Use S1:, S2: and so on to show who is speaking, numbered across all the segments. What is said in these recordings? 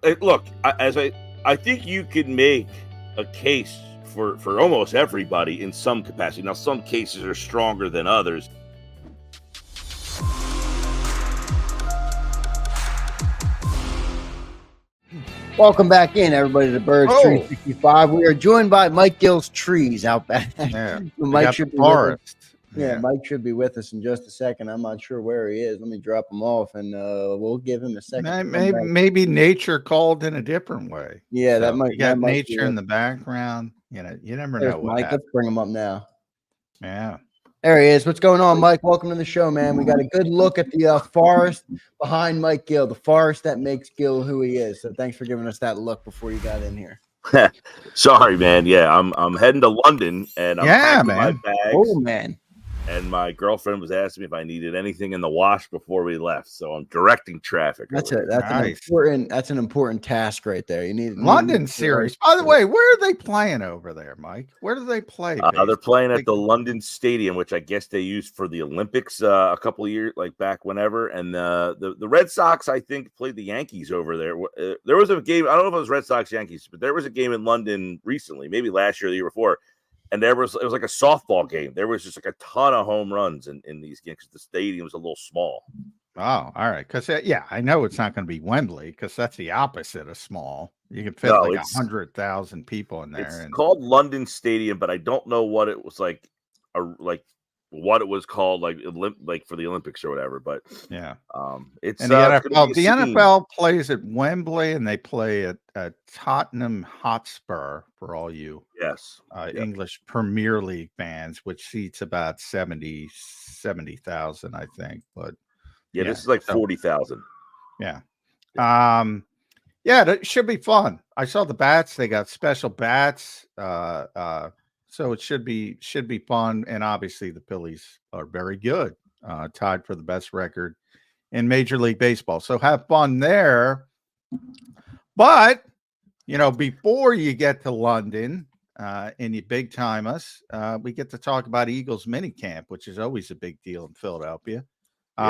S1: Look, I think you could make a case for almost everybody in some capacity. Now, some cases are stronger than others.
S2: Welcome back in, everybody, to Birds 365. We are joined by Mike Gill's Trees out back.
S3: Yeah,
S2: Mike should be
S3: forest.
S2: Mike should be with us in just a second. I'm not sure where he is. Let me drop him off, and we'll give him a second.
S3: Maybe nature called in a different way.
S2: Yeah,
S3: so
S2: that might.
S3: You got
S2: that might
S3: nature in the background. You know, you never know.
S2: Mike, let's bring him up now.
S3: Yeah.
S2: There he is. What's going on, Mike? Welcome to the show, man. We got a good look at the forest behind Mike Gill, the forest that makes Gill who he is. So thanks for giving us that look before you got in here.
S1: Sorry, man. Yeah, I'm heading to London, and I'm packing my bags.
S2: Oh, man.
S1: And my girlfriend was asking me if I needed anything in the wash before we left. So I'm directing traffic.
S2: That's
S3: nice.
S2: an important task right there. You need
S3: London series. By the way, where are they playing over there, Mike? Where do they play?
S1: They're playing at the London Stadium, which I guess they used for the Olympics a couple of years, like back whenever. And the Red Sox, I think, played the Yankees over there. There was a game. I don't know if it was Red Sox Yankees, but there was a game in London recently, maybe last year or the year before. And it was like a softball game. There was just like a ton of home runs in these games because the stadium was a little small.
S3: Oh, all right. Because, I know it's not going to be Wembley because that's the opposite of small. You can fit 100,000 people in there.
S1: It's called London Stadium, but I don't know what it was like what it was called, like for the Olympics or whatever. But
S3: yeah,
S1: it's
S3: and the NFL plays at Wembley, and they play at Tottenham Hotspur for all you English Premier League fans, which seats about 70,000, I think. But
S1: this is like 40,000.
S3: Yeah. That should be fun. I saw the bats; they got special bats. So it should be fun, and obviously the Phillies are very good, tied for the best record in Major League Baseball. So have fun there. But before you get to London and you big time us, we get to talk about Eagles minicamp, which is always a big deal in Philadelphia.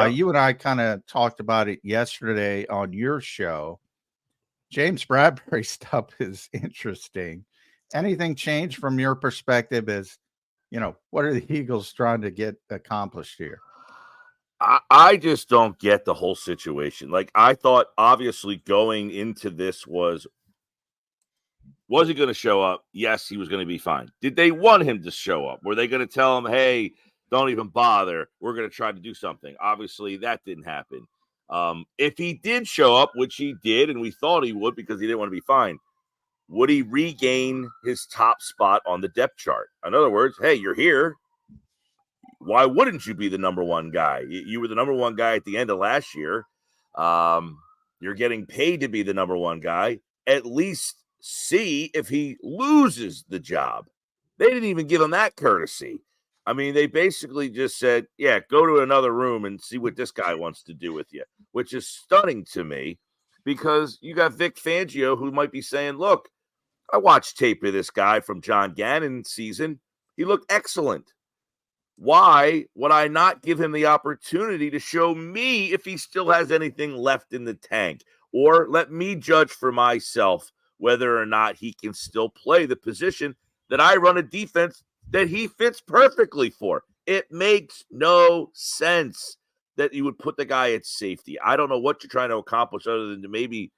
S3: You and I kind of talked about it yesterday on your show. James Bradberry stuff is interesting. Anything change from your perspective as, what are the Eagles trying to get accomplished here?
S1: I just don't get the whole situation. Like, I thought, obviously, going into this was he going to show up? Yes, he was going to be fine. Did they want him to show up? Were they going to tell him, hey, don't even bother, we're going to try to do something? Obviously, that didn't happen. If he did show up, which he did, and we thought he would because he didn't want to be fined, would he regain his top spot on the depth chart? In other words, hey, you're here. Why wouldn't you be the number one guy? You were the number one guy at the end of last year. You're getting paid to be the number one guy. At least see if he loses the job. They didn't even give him that courtesy. I mean, they basically just said, go to another room and see what this guy wants to do with you, which is stunning to me because you got Vic Fangio who might be saying, look, I watched tape of this guy from John Gannon's season. He looked excellent. Why would I not give him the opportunity to show me if he still has anything left in the tank? Or let me judge for myself whether or not he can still play the position that I run a defense that he fits perfectly for. It makes no sense that you would put the guy at safety. I don't know what you're trying to accomplish other than to maybe,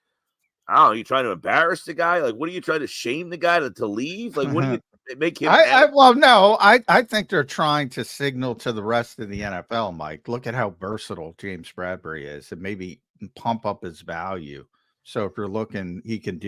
S1: I don't know, you trying to embarrass the guy? Like, what are you trying to shame the guy to leave? Like, what do you make him?
S3: I think they're trying to signal to the rest of the NFL, Mike, look at how versatile James Bradberry is and maybe pump up his value. So if you're looking, he can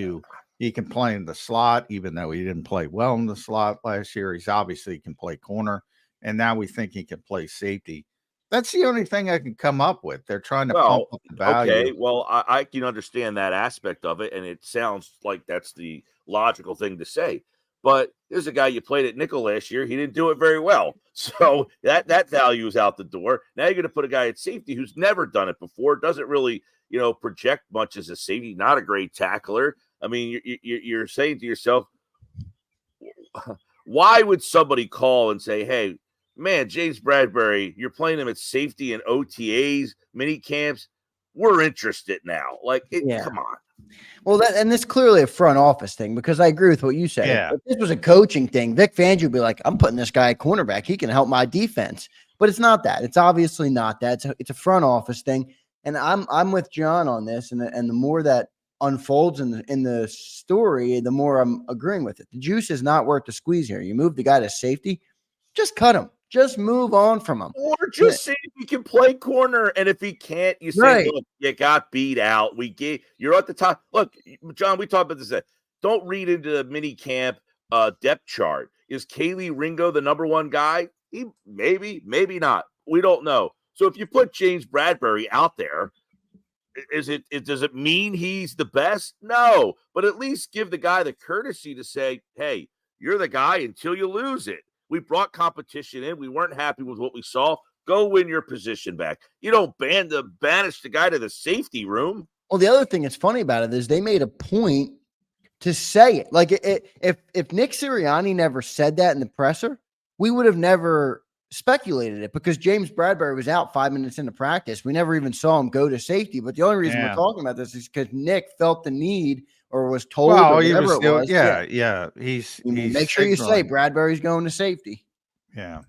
S3: play in the slot, even though he didn't play well in the slot last year. He's obviously can play corner, and now we think he can play safety. That's the only thing I can come up with. They're trying to pump up the value.
S1: Okay, well, I can understand that aspect of it, and it sounds like that's the logical thing to say. But there's a guy you played at nickel last year. He didn't do it very well. So that value is out the door. Now you're going to put a guy at safety who's never done it before, doesn't really, project much as a safety, not a great tackler. I mean, you're saying to yourself, why would somebody call and say, hey, man, James Bradberry, you're playing him at safety in OTAs, mini camps. We're interested now. Like, come on.
S2: Well, and this clearly a front office thing because I agree with what you said.
S3: Yeah.
S2: If this was a coaching thing, Vic Fangio would be like, I'm putting this guy at cornerback. He can help my defense. But it's not that. It's obviously not that. It's a front office thing. And I'm with John on this. And the more that unfolds in the story, the more I'm agreeing with it. The juice is not worth the squeeze here. You move the guy to safety, just cut him. Just move on from him.
S1: Or just say if he can play corner, and if he can't, you say,
S2: Right.
S1: look, you got beat out. You're at the top. Look, John, we talked about this. Don't read into the mini camp depth chart. Is Kaylee Ringo the number one guy? He maybe not. We don't know. So if you put James Bradberry out there, does it mean he's the best? No, but at least give the guy the courtesy to say, hey, you're the guy until you lose it. We brought competition in. We weren't happy with what we saw. Go win your position back. You don't banish the guy to the safety room.
S2: Well, the other thing that's funny about it is they made a point to say it. Like if Nick Sirianni never said that in the presser, we would have never speculated it because James Bradberry was out 5 minutes into practice. We never even saw him go to safety. But the only reason we're talking about this is because Nick felt the need or was told or whatever it was.
S3: Yeah. He's
S2: make sure you say Bradberry's going to safety.
S3: Yeah.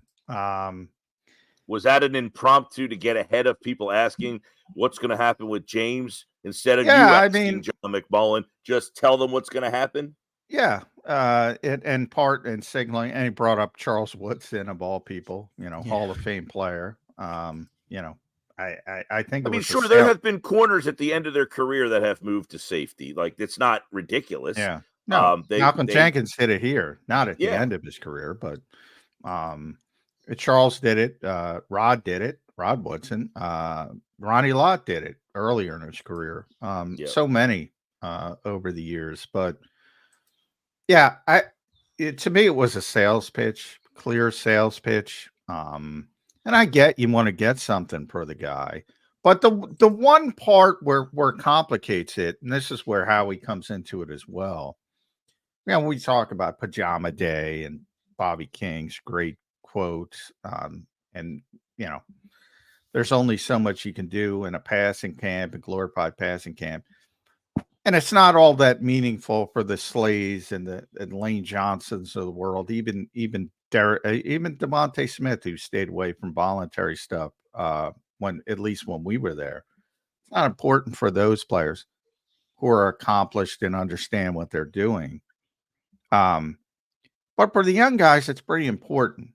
S1: Was that an impromptu to get ahead of people asking what's going to happen with James instead of you asking John McMullen? Just tell them what's going to happen.
S3: Yeah. And signaling, and he brought up Charles Woodson of all people, Hall of Fame player. I think.
S1: Sure, there have been corners at the end of their career that have moved to safety. Like, it's not ridiculous.
S3: Yeah. No, Malcolm Jenkins did it here, not at the end of his career, but Charles did it. Rod did it. Rod Woodson. Ronnie Lott did it earlier in his career. So many over the years, but yeah, to me it was a sales pitch, clear sales pitch. And I get you want to get something for the guy, but the one part where complicates it, and this is where Howie comes into it as well. We talk about Pajama Day and Bobby King's great quotes, and there's only so much you can do in a passing camp, a glorified passing camp, and it's not all that meaningful for the Slays and Lane Johnsons of the world, even Devontae Smith, who stayed away from voluntary stuff when we were there. It's not important for those players who are accomplished and understand what they're doing. But for the young guys, it's pretty important.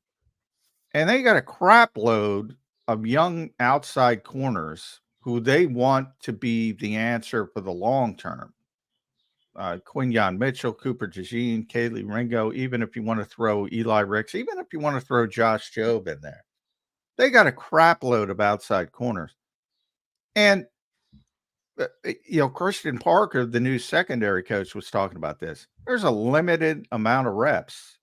S3: And they got a crap load of young outside corners who they want to be the answer for the long term. Quinyon Mitchell, Cooper DeJean, Kaylee Ringo, even if you want to throw Eli Ricks, even if you want to throw Josh Jobe in there, they got a crap load of outside corners. And, Christian Parker, the new secondary coach, was talking about this. There's a limited amount of reps.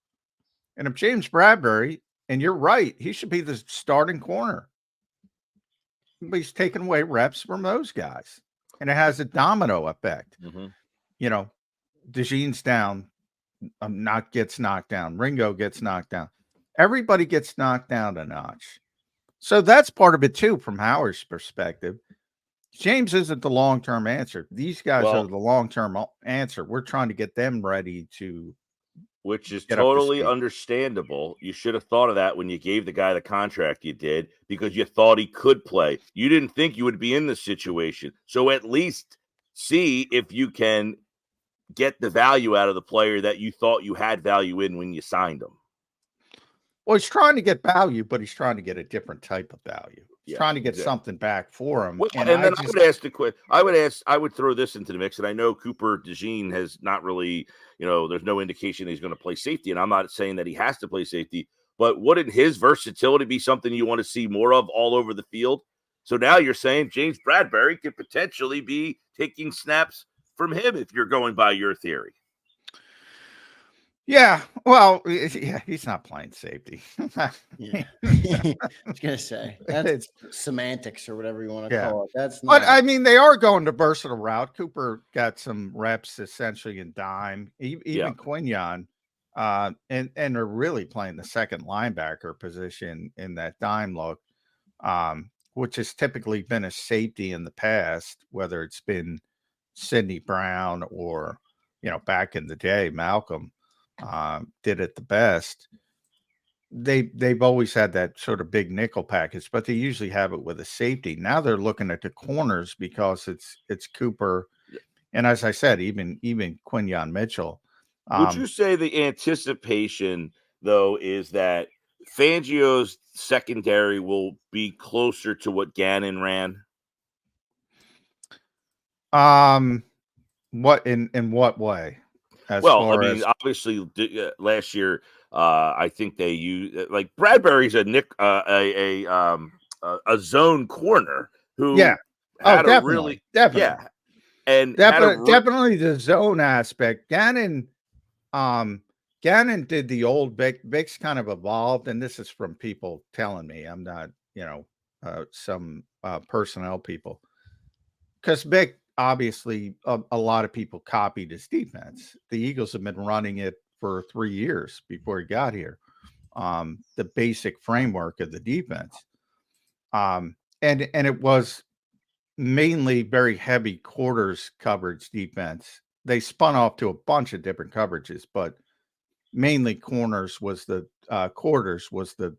S3: And if James Bradberry, and you're right, he should be the starting corner. But he's taking away reps from those guys. And it has a domino effect.
S1: Mm-hmm.
S3: DeJean's down, gets knocked down. Ringo gets knocked down. Everybody gets knocked down a notch. So that's part of it too, from Howard's perspective. James isn't the long-term answer. These guys are the long-term answer. We're trying to get them ready to.
S1: Which is totally understandable. You should have thought of that when you gave the guy the contract you did, because you thought he could play. You didn't think you would be in this situation. So at least see if you can get the value out of the player that you thought you had value in when you signed him.
S3: Well, he's trying to get value, but he's trying to get a different type of value. He's trying to get something back for him.
S1: Well, and then I would throw this into the mix. And I know Cooper DeJean has not really, there's no indication he's going to play safety. And I'm not saying that he has to play safety, but wouldn't his versatility be something you want to see more of all over the field? So now you're saying James Bradberry could potentially be taking snaps from him if you're going by your theory.
S3: Yeah, well, he's not playing safety.
S2: Yeah. I was gonna say that's semantics or whatever you want to call it. That's not.
S3: But I mean, they are going to versatile route. Cooper got some reps essentially in dime, even Quinyon, and they're really playing the second linebacker position in that dime look, which has typically been a safety in the past, whether it's been Sidney Brown or, back in the day, Malcolm did it the best. They've always had that sort of big nickel package, but they usually have it with a safety. Now they're looking at the corners because it's Cooper, and as I said, even Quinyon Mitchell.
S1: Would you say the anticipation though is that Fangio's secondary will be closer to what Gannon ran?
S3: What in what way?
S1: Well, I mean, obviously, last year, I think they used like Bradberry's a zone corner who
S3: yeah,
S1: had a
S3: definitely,
S1: really
S3: definitely,
S1: yeah, and
S3: definitely the zone aspect. Gannon did the old Vic. Vic's kind of evolved, and this is from people telling me. I'm not, some personnel people, because Vic obviously a lot of people copied his defense. The Eagles have been running it for 3 years before he got here. The basic framework of the defense, and it was mainly very heavy quarters coverage defense. They spun off to a bunch of different coverages, but mainly quarters was the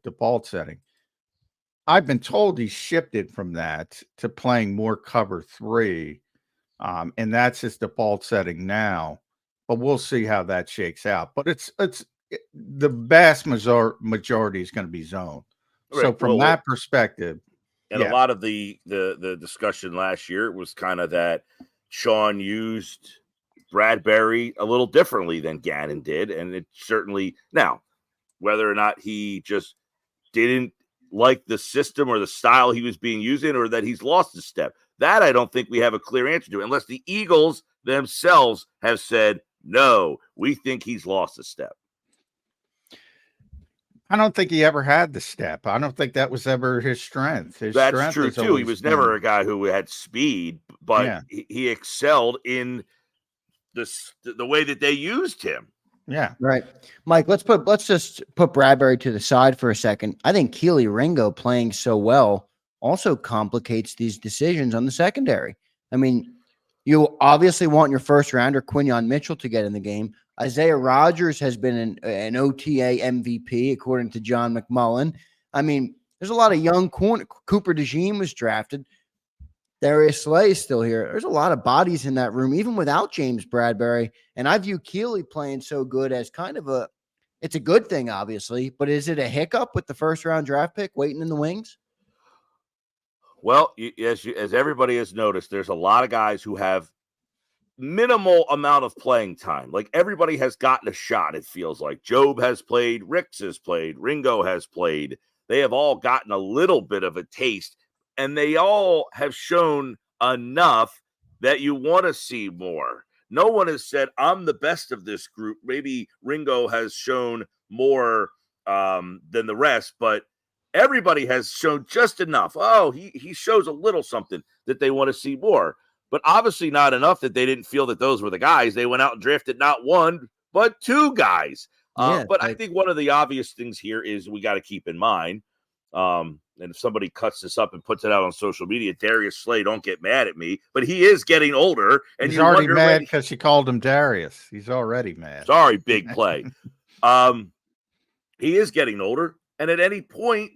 S3: default setting. I've been told he shifted from that to playing more cover 3, and that's his default setting now. But we'll see how that shakes out. But the vast majority is going to be zone.
S1: Right.
S3: So from that perspective,
S1: and a lot of the discussion last year was kind of that Sean used Bradberry a little differently than Gannon did, and it certainly now whether or not he just didn't like the system or the style he was being used in, or that he's lost a step. That I don't think we have a clear answer to, unless the Eagles themselves have said, no, we think he's lost a step.
S3: I don't think he ever had the step. I don't think that was ever his strength.
S1: That's
S3: strength
S1: true, too. He was never a guy who had speed, but he excelled in the way that they used him.
S3: Yeah.
S2: Right. Mike, let's just put Bradberry to the side for a second. I think Keely Ringo playing so well also complicates these decisions on the secondary. I mean, you obviously want your first rounder, Quinyon Mitchell, to get in the game. Isaiah Rodgers has been an OTA MVP, according to John McMullen. I mean, there's a lot of young corner. Cooper DeJean was drafted. Darius Slay is still here. There's a lot of bodies in that room, even without James Bradberry. And I view Keely playing so good as kind of it's a good thing, obviously, but is it a hiccup with the first round draft pick waiting in the wings?
S1: Well, as everybody has noticed, there's a lot of guys who have minimal amount of playing time. Like everybody has gotten a shot. It feels like Job has played, Ricks has played, Ringo has played. They have all gotten a little bit of a taste. And they all have shown enough that you want to see more. No one has said, I'm the best of this group. Maybe Ringo has shown more than the rest, but everybody has shown just enough. Oh, he shows a little something that they want to see more. But obviously not enough that they didn't feel that those were the guys. They went out and drafted not one, but 2 guys. But I think one of the obvious things here is we got to keep in mind, and if somebody cuts this up and puts it out on social media, Darius Slay, don't get mad at me, but he is getting older. And
S3: he's already mad because she called him Darius. He's already mad.
S1: Sorry, big play. He is getting older. And at any point,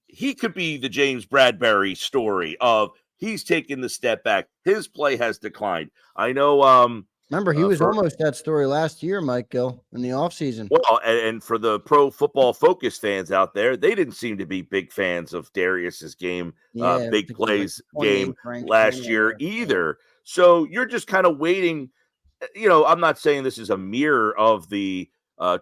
S1: he could be the James Bradberry story of he's taken the step back. His play has declined. I know.
S2: Remember, he was almost that story last year, Mike Gill, in the offseason.
S1: Well, and for the Pro Football Focus fans out there, they didn't seem to be big fans of Darius's game, big plays game last year either. So you're just kind of waiting. I'm not saying this is a mirror of the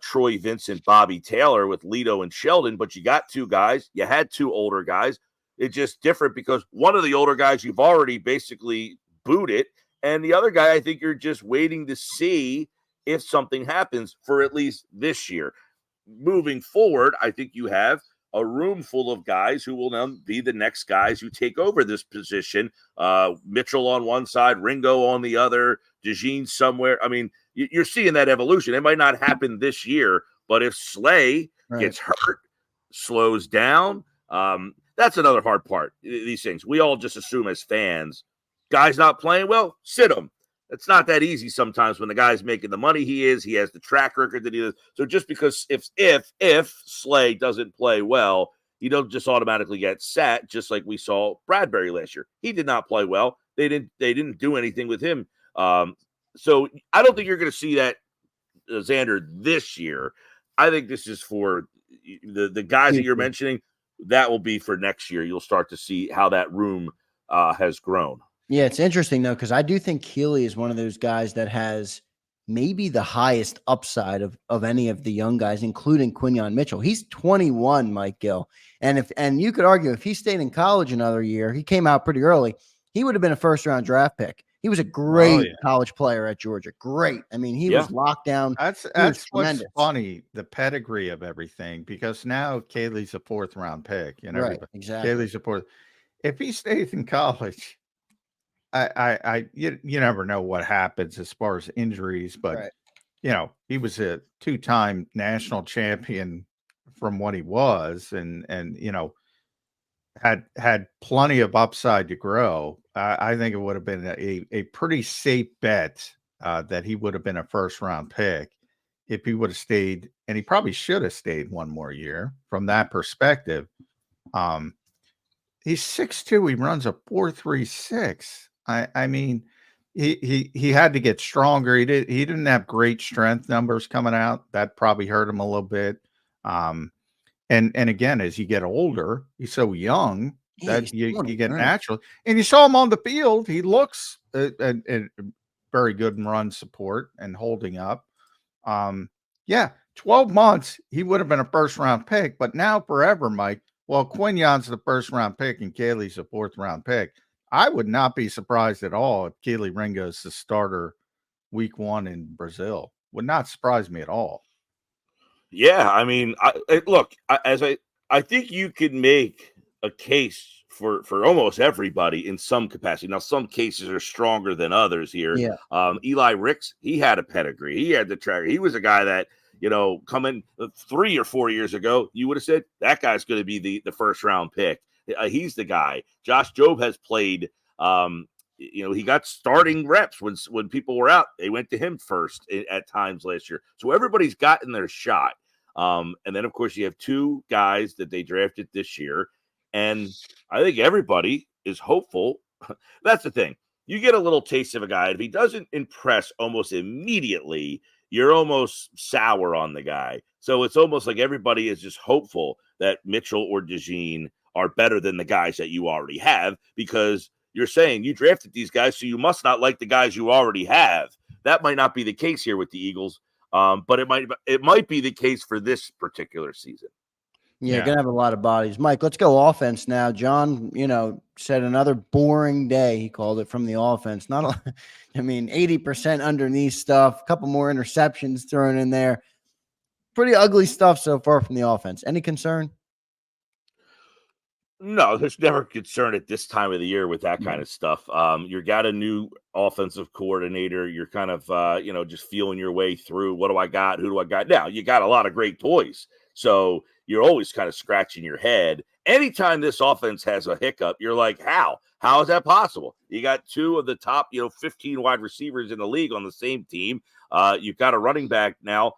S1: Troy Vincent, Bobby Taylor with Lito and Sheldon, but you got 2 guys. You had 2 older guys. It's just different because one of the older guys you've already basically booted. And the other guy, I think you're just waiting to see if something happens for at least this year. Moving forward, I think you have a room full of guys who will now be the next guys who take over this position. Mitchell on one side, Ringo on the other, DeJean somewhere. I mean, you're seeing that evolution. It might not happen this year, but if Slay gets hurt, slows down, that's another hard part. These things we all just assume as fans. Guys not playing well, sit them. It's not that easy sometimes when the guy's making the money he is. He has the track record that he does. So just because if Slay doesn't play well, you don't just automatically get sat, just like we saw Bradberry last year. He did not play well. They didn't do anything with him. So I don't think you're going to see that Xander this year. I think this is for the guys that you're mentioning. That will be for next year. You'll start to see how that room has grown.
S2: Yeah, it's interesting though, because I do think Keeley is one of those guys that has maybe the highest upside of any of the young guys, including Quinyon Mitchell. He's 21, Mike Gill. And you could argue if he stayed in college another year, he came out pretty early, he would have been a first-round draft pick. He was a great college player at Georgia. Great. I mean, he was locked down.
S3: That's what's funny, the pedigree of everything, because now Kaylee's a 4th-round pick. You know,
S2: right, exactly.
S3: Kaylee's a 4th. If he stays in college, you never know what happens as far as injuries, but you know, he was a 2-time national champion from what he was, and you know, had plenty of upside to grow. I think it would have been a pretty safe bet that he would have been a 1st-round pick if he would have stayed, and he probably should have stayed one more year from that perspective. He's 6'2", he runs a 4.36. I mean, he had to get stronger. He didn't have great strength numbers coming out. That probably hurt him a little bit. And again, as you get older, he's so young that you get natural. And you saw him on the field. He looks very good in run support and holding up. 12 months, he would have been a 1st-round pick, but now forever, Mike. Well, Quinyon's the 1st-round pick and Kaylee's a 4th-round pick. I would not be surprised at all if Kelee Ringo's the starter week 1 in Brazil. Would not surprise me at all.
S1: Yeah, I mean, I think you could make a case for almost everybody in some capacity. Now, some cases are stronger than others here.
S2: Yeah.
S1: Eli Ricks, he had a pedigree. He had the track. He was a guy that, you know, coming 3 or 4 years ago, you would have said that guy's going to be the 1st-round pick. He's the guy. Josh Jobe has played. You know, he got starting reps when people were out. They went to him first at times last year. So everybody's gotten their shot. And then, of course, you have 2 guys that they drafted this year. And I think everybody is hopeful. That's the thing. You get a little taste of a guy. If he doesn't impress almost immediately, you're almost sour on the guy. So it's almost like everybody is just hopeful that Mitchell or DeJean are better than the guys that you already have, because you're saying you drafted these guys, so you must not like the guys you already have. That might not be the case here with the Eagles, but it might be the case for this particular season.
S2: Yeah, gonna have a lot of bodies. Mike, let's go offense now. John, you know, said another boring day. He called it from the offense. Not a, I mean, 80% underneath stuff, a couple more interceptions thrown in there. Pretty ugly stuff so far from the offense. Any concern?
S1: No, there's never concern at this time of the year with that kind of stuff. You got a new offensive coordinator. You're kind of, you know, just feeling your way through. What do I got? Who do I got? Now, you got a lot of great toys. So you're always kind of scratching your head. Anytime this offense has a hiccup, you're like, how? How is that possible? You got 2 of the top, 15 wide receivers in the league on the same team. You've got a running back now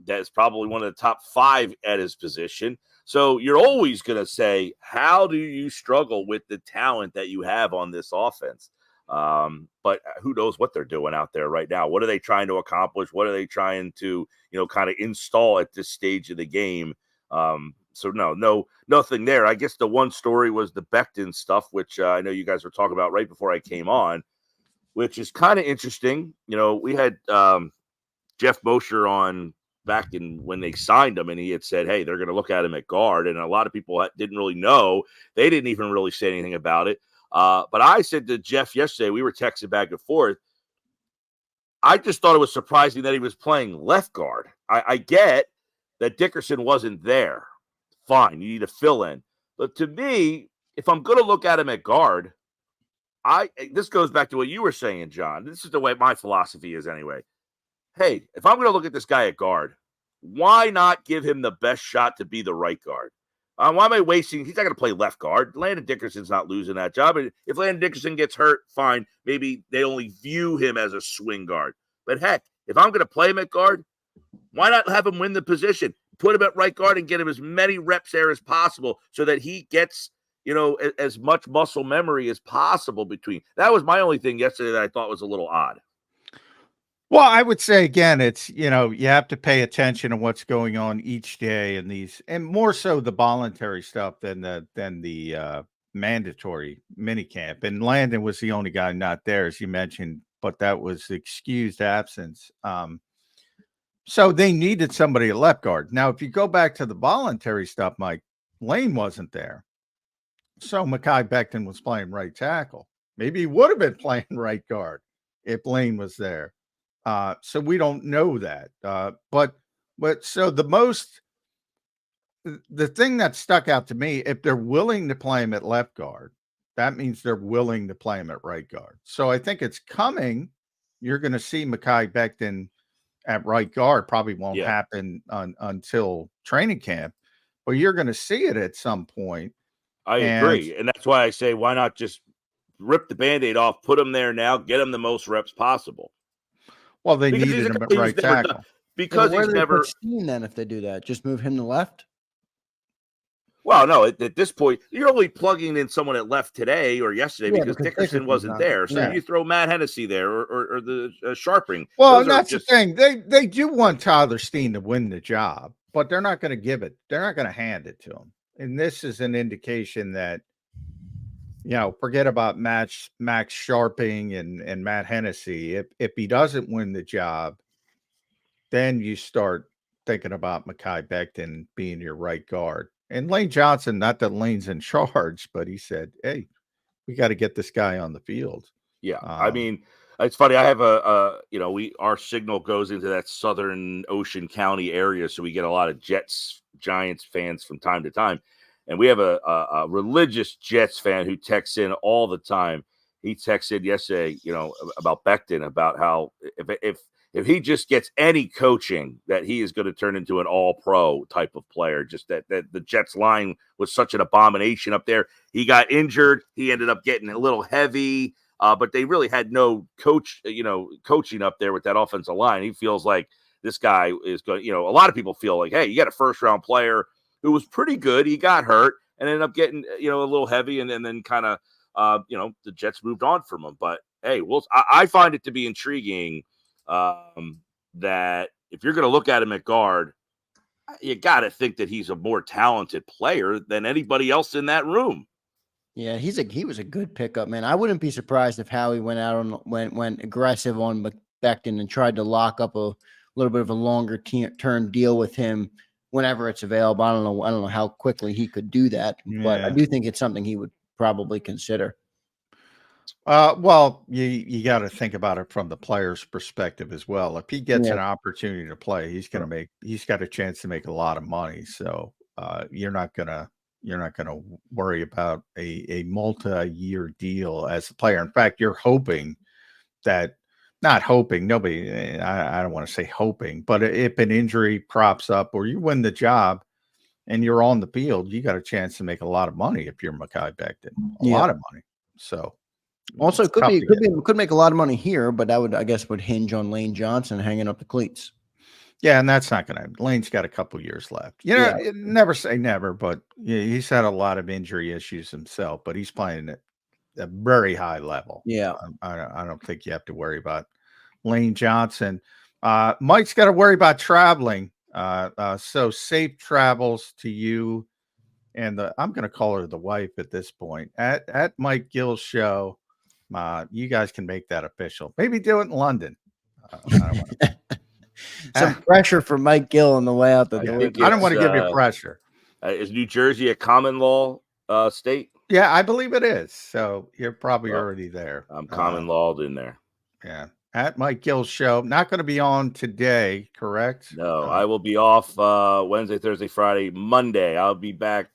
S1: that's probably one of the top 5 at his position. So you're always going to say, how do you struggle with the talent that you have on this offense? But who knows what they're doing out there right now? What are they trying to accomplish? What are they trying to, kind of install at this stage of the game? So no, nothing there. I guess the one story was the Becton stuff, which I know you guys were talking about right before I came on, which is kind of interesting. We had Jeff Mosher on back in when they signed him, and he had said, hey, they're going to look at him at guard. And a lot of people didn't really know. They didn't even really say anything about it. But I said to Jeff yesterday, we were texting back and forth, I just thought it was surprising that he was playing left guard. I get that Dickerson wasn't there. Fine, you need to fill in. But to me, if I'm going to look at him at guard, this goes back to what you were saying, John. This is the way my philosophy is anyway. Hey, if I'm going to look at this guy at guard, why not give him the best shot to be the right guard? Why am I wasting? He's not going to play left guard. Landon Dickerson's not losing that job. And if Landon Dickerson gets hurt, fine. Maybe they only view him as a swing guard. But heck, if I'm going to play him at guard, why not have him win the position? Put him at right guard and get him as many reps there as possible so that he gets, as much muscle memory as possible between. That was my only thing yesterday that I thought was a little odd.
S3: Well, I would say again, it's, you have to pay attention to what's going on each day and more so the voluntary stuff than the mandatory mini camp. And Landon was the only guy not there, as you mentioned, but that was excused absence. So they needed somebody at left guard. Now, if you go back to the voluntary stuff, Mike, Lane wasn't there. So Mekhi Becton was playing right tackle. Maybe he would have been playing right guard if Lane was there. So we don't know that. But so the thing that stuck out to me, if they're willing to play him at left guard, that means they're willing to play him at right guard. So I think it's coming. You're going to see Mekhi Becton at right guard. Probably won't happen until training camp, but you're going to see it at some point.
S1: I agree. And that's why I say, why not just rip the Band-Aid off, put him there now, get him the most reps possible.
S3: Well, they needed him at right tackle.
S1: Because
S2: he's
S1: never
S2: seen then if they do that. Just move him to left?
S1: Well, no, at this point, you're only plugging in someone at left today or yesterday because Dickerson wasn't there. So you throw Matt Hennessy there or the Sharping.
S3: Well, and that's the thing. They do want Tyler Steen to win the job, but they're not going to give it. They're not going to hand it to him. And this is an indication that, forget about Max Sharping and Matt Hennessy. If he doesn't win the job, then you start thinking about Mekhi Becton being your right guard. And Lane Johnson, not that Lane's in charge, but he said, hey, we got to get this guy on the field.
S1: Yeah. I mean, it's funny. I have our signal goes into that Southern Ocean County area. So we get a lot of Giants fans from time to time. And we have a religious Jets fan who texts in all the time. He texted yesterday, about Becton, about how if he just gets any coaching, that he is going to turn into an all-pro type of player. Just that the Jets line was such an abomination up there. He got injured. He ended up getting a little heavy, but they really had no coaching up there with that offensive line. He feels like this guy is going. A lot of people feel like, hey, you got a first-round player who was pretty good. He got hurt and ended up getting a little heavy, and then kind of the Jets moved on from him. But hey, I find it to be intriguing. That if you're going to look at him at guard, you got to think that he's a more talented player than anybody else in that room.
S2: Yeah, he was a good pickup, man. I wouldn't be surprised if Howie went out went aggressive on Becton and tried to lock up a little bit of a longer term deal with him whenever it's available. I don't know how quickly he could do that, but I do think it's something he would probably consider.
S3: Well, you got to think about it from the player's perspective as well. If he gets an opportunity to play, he's got a chance to make a lot of money. So you're not gonna worry about a multi-year deal as a player. In fact, you're hoping that, not hoping, nobody, I don't want to say hoping, but if an injury crops up or you win the job and you're on the field, you got a chance to make a lot of money if you're Mekhi Becton, a lot of money. So.
S2: Also, could make a lot of money here, but that would hinge on Lane Johnson hanging up the cleats.
S3: Yeah, and that's not going to. Lane's got a couple years left. Never say never, but he's had a lot of injury issues himself. But he's playing at a very high level.
S2: Yeah,
S3: I don't think you have to worry about Lane Johnson. Mike's got to worry about traveling. So safe travels to you, and I'm going to call her the wife at this point at Mike Gill's show. You guys can make that official. Maybe do it in London. I don't want to.
S2: Some pressure for Mike Gill on the way out the door.
S3: I don't want to give you pressure.
S1: Is New Jersey a common law state?
S3: Yeah, I believe it is. So you're probably already there.
S1: I'm common lawed in there.
S3: Yeah. At Mike Gill's show. Not going to be on today, correct?
S1: No, I will be off Wednesday, Thursday, Friday, Monday. I'll be back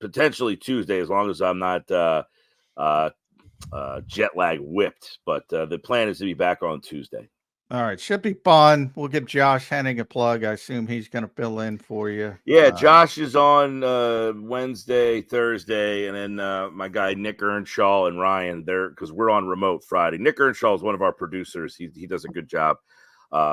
S1: potentially Tuesday, as long as I'm not jet lag whipped. But the plan is to be back on Tuesday.
S3: All right, should be fun. We'll give Josh Henning a plug. I assume he's going to fill in for you.
S1: Yeah, Josh is on Wednesday, Thursday, and then my guy Nick Earnshaw and Ryan there because we're on remote Friday. Nick Earnshaw is one of our producers. He does a good job.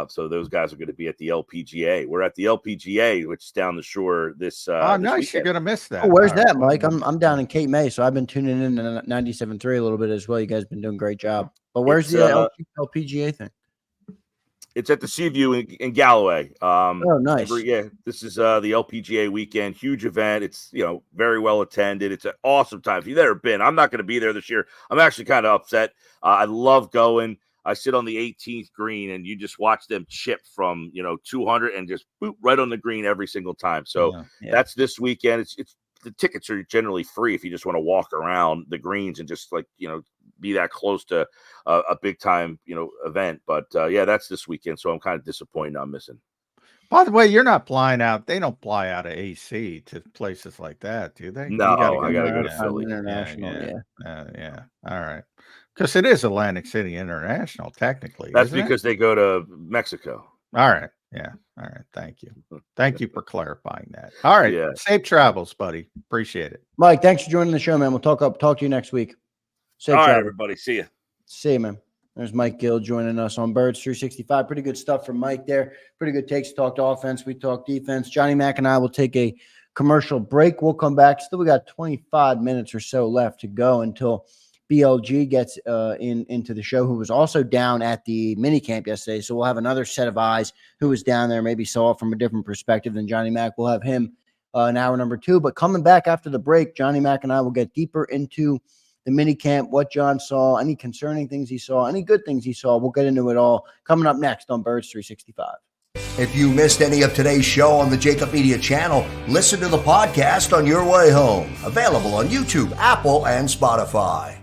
S1: So those guys are going to be at the LPGA. We're at the LPGA, which is down the shore this.
S3: Nice.
S1: This
S3: You're going to miss that.
S2: Oh, where's that, Mike? I'm down in Cape May, so I've been tuning in to 97.3 a little bit as well. You guys been doing a great job. But where's the LPGA thing?
S1: It's at the Seaview in Galloway.
S2: Oh, nice.
S1: This is the LPGA weekend. Huge event. It's very well attended. It's an awesome time. If you've never been, I'm not going to be there this year. I'm actually kind of upset. I love going. I sit on the 18th green, and you just watch them chip from 200 and just boop right on the green every single time. So that's this weekend. It's the tickets are generally free if you just want to walk around the greens and just be that close to a big time event. But that's this weekend. So I'm kind of disappointed I'm missing.
S3: By the way, you're not flying out. They don't fly out of AC to places like that, do they?
S1: No, I got to go to Philly.
S2: International.
S3: Yeah. All right. Because it is Atlantic City International, technically.
S1: That's because they go to Mexico.
S3: All right. Yeah. All right. Thank you. Thank you for clarifying that. All right. Yeah. Safe travels, buddy. Appreciate it.
S2: Mike, thanks for joining the show, man. We'll talk to you next week.
S1: Safe travels. All right, everybody. See you.
S2: See you, man. There's Mike Gill joining us on Birds 365. Pretty good stuff from Mike there. Pretty good takes. Talked offense. We talked defense. Johnny Mac and I will take a commercial break. We'll come back. Still, we got 25 minutes or so left to go until BLG gets into the show, who was also down at the mini camp yesterday. So we'll have another set of eyes who was down there, maybe saw it from a different perspective than Johnny Mac. We'll have him in hour number 2. But coming back after the break, Johnny Mac and I will get deeper into the mini camp, what John saw, any concerning things he saw, any good things he saw. We'll get into it all coming up next on Birds 365.
S4: If you missed any of today's show on the JAKIB Media channel, listen to the podcast on your way home. Available on YouTube, Apple, and Spotify.